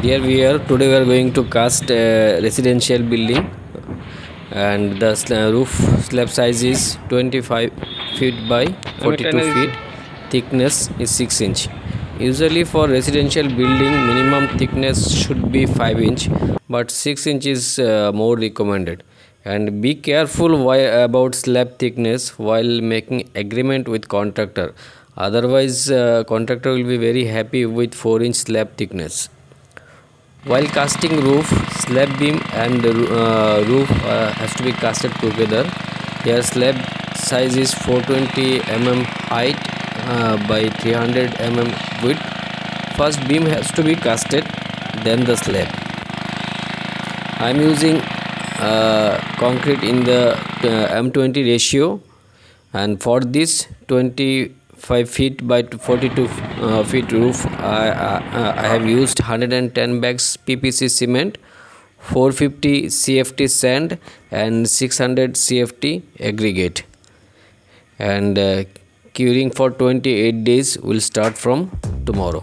Dear viewer, today we are going to cast a residential building, and the roof slab size is 25 feet by 42 feet. Thickness is 6 inch. Usually for residential building, minimum thickness should be 5 inch, but 6 inch is more recommended. And be careful about slab thickness while making agreement with contractor. Otherwise, contractor will be very happy with 4-inch slab thickness. While casting roof, slab beam and roof has to be casted together. Here slab size is 420 mm height by 300 mm width. First beam has to be casted, then the slab. I am using concrete in the M20 ratio, and for this 25 feet by 42 feet roof, I have used 110 bags PPC cement, 450 CFT sand and 600 CFT aggregate, and curing for 28 days will start from tomorrow.